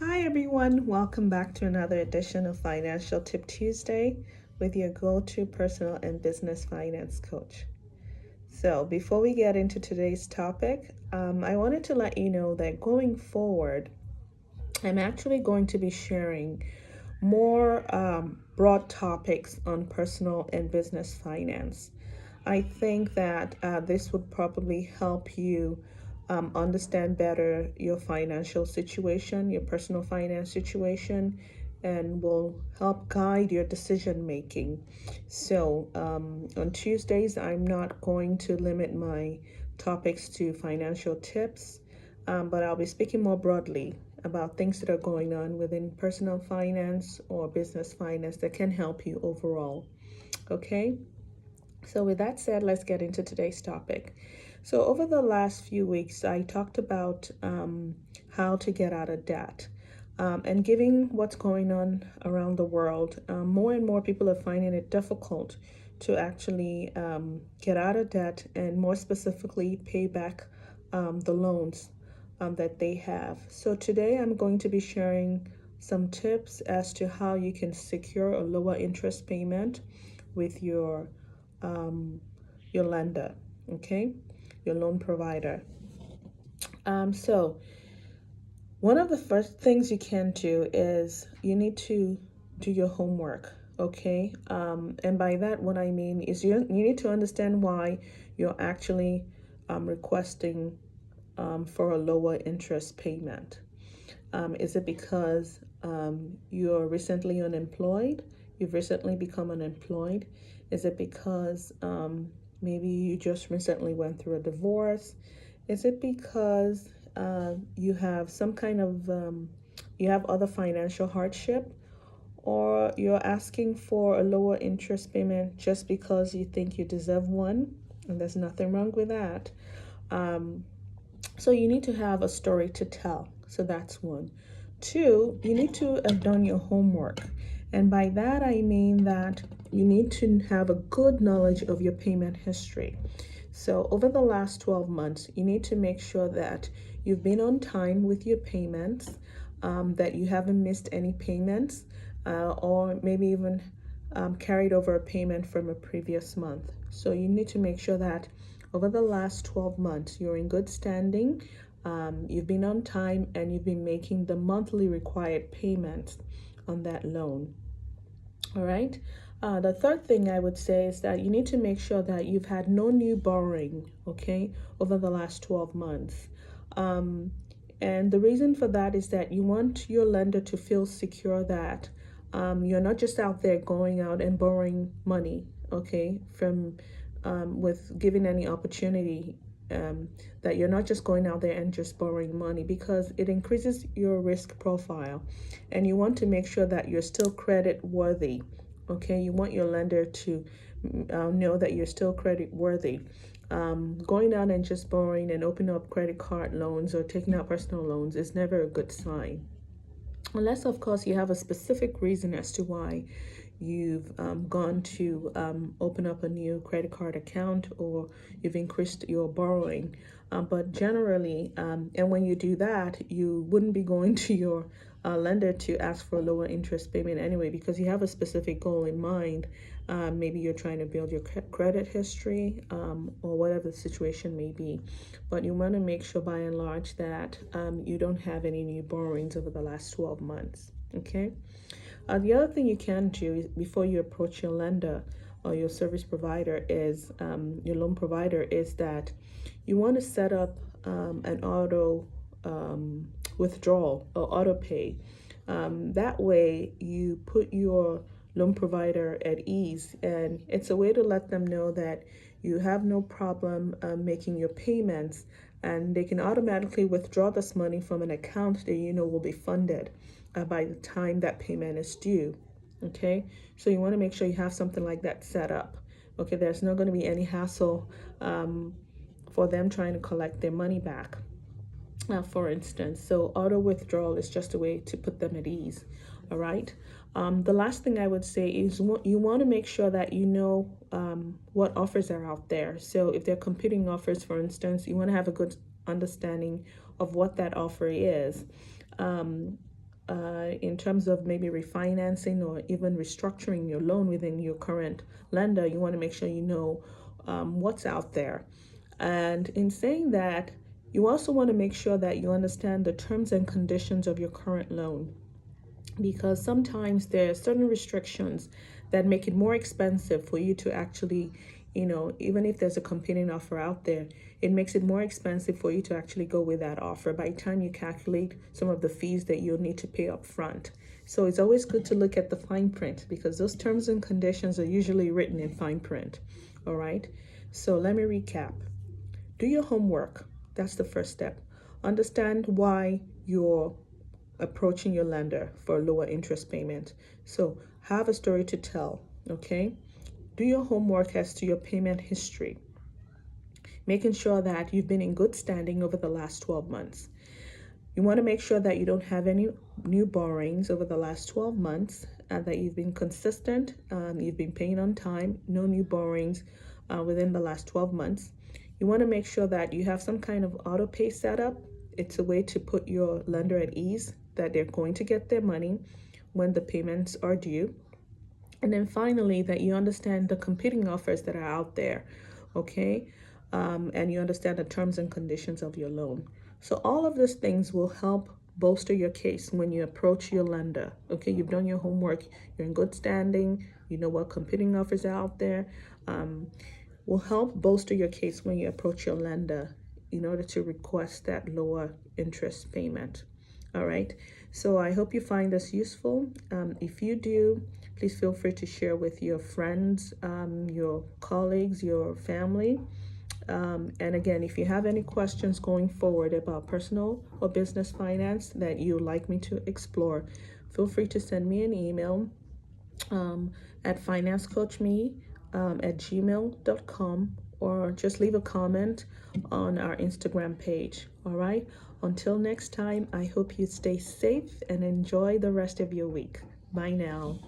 Hi, everyone. Welcome back to another edition of Financial Tip Tuesday with your go to personal and business finance coach. So, before we get into today's topic, I wanted to let you know that going forward, I'm actually going to be sharing more broad topics on personal and business finance. I think that this would probably help you understand better your financial situation, your personal finance situation, and will help guide your decision making. So, on Tuesdays, I'm not going to limit my topics to financial tips, but I'll be speaking more broadly about things that are going on within personal finance or business finance that can help you overall. Okay? So, with that said, let's get into today's topic. So, over the last few weeks, I talked about how to get out of debt. And given what's going on around the world, more and more people are finding it difficult to actually get out of debt and, more specifically, pay back the loans that they have. So, today I'm going to be sharing some tips as to how you can secure a lower interest payment with um, your lender, okay, your loan provider. So one of the first things you can do is you need to do your homework, okay? And by that, what I mean is you need to understand why you're actually requesting for a lower interest payment. Is it because you're recently unemployed? You've recently become unemployed? Is it because maybe you just recently went through a divorce? Is it because you have some kind of you have other financial hardship, or you're asking for a lower interest payment just because you think you deserve one? And there's nothing wrong with that. Um, so you need to have a story to tell. So that's one. Two, you need to have done your homework. And by that, I mean that you need to have a good knowledge of your payment history. So over the last 12 months, you need to make sure that you've been on time with your payments, that you haven't missed any payments, or maybe even carried over a payment from a previous month. So you need to make sure that over the last 12 months, you're in good standing, you've been on time, and you've been making the monthly required payments on that loan. All right. The third thing I would say is that you need to make sure that you've had no new borrowing, okay, over the last 12 months. Um, and the reason for that is that you want your lender to feel secure that you're not just out there going out and borrowing money, okay, from with giving any opportunity. That you're not just going out there and just borrowing money, because it increases your risk profile, and you want to make sure that you're still credit worthy. Okay, you want your lender to know that you're still credit worthy. Going out and just borrowing and opening up credit card loans or taking out personal loans is never a good sign. Unless, of course, you have a specific reason as to why you've gone to open up a new credit card account, or you've increased your borrowing. But generally, and when you do that, you wouldn't be going to your lender to ask for a lower interest payment anyway, because you have a specific goal in mind. Maybe you're trying to build your credit history, or whatever the situation may be. But you want to make sure by and large that you don't have any new borrowings over the last 12 months. Okay. The other thing you can do is, before you approach your lender or your service provider, is your loan provider, is that you want to set up an auto withdrawal or auto pay. That way, you put your loan provider at ease, and it's a way to let them know that you have no problem making your payments, and they can automatically withdraw this money from an account that you know will be funded by the time that payment is due. Okay, so you want to make sure you have something like that set up. Okay, there's not going to be any hassle for them trying to collect their money back, for instance. So auto withdrawal is just a way to put them at ease. All right. The last thing I would say is you want to make sure that you know what offers are out there. So if they're competing offers, for instance, you want to have a good understanding of what that offer is. Um, in terms of maybe refinancing or even restructuring your loan within your current lender, you want to make sure you know what's out there. And in saying that, you also want to make sure that you understand the terms and conditions of your current loan, because sometimes there are certain restrictions that make it more expensive for you to actually, even if there's a competing offer out there, it makes it more expensive for you to actually go with that offer by the time you calculate some of the fees that you'll need to pay up front. So it's always good to look at the fine print, because those terms and conditions are usually written in fine print. All right. So let me recap. Do your homework. That's the first step. Understand why you're approaching your lender for a lower interest payment. So have a story to tell, okay? Do your homework as to your payment history, making sure that you've been in good standing over the last 12 months. You want to make sure that you don't have any new borrowings over the last 12 months, and that you've been consistent, you've been paying on time, no new borrowings within the last 12 months. You want to make sure that you have some kind of auto pay setup. It's a way to put your lender at ease that they're going to get their money when the payments are due. And then finally, that you understand the competing offers that are out there, okay? And you understand the terms and conditions of your loan. So all of these things will help bolster your case when you approach your lender. Okay, you've done your homework, you're in good standing, you know what competing offers are out there. Will help bolster your case when you approach your lender in order to request that lower interest payment. All right, so I hope you find this useful. If you do, please feel free to share with your friends, your colleagues, your family. And again, if you have any questions going forward about personal or business finance that you'd like me to explore, feel free to send me an email at financecoachme@gmail.com, or just leave a comment on our Instagram page. All right. Until next time, I hope you stay safe and enjoy the rest of your week. Bye now.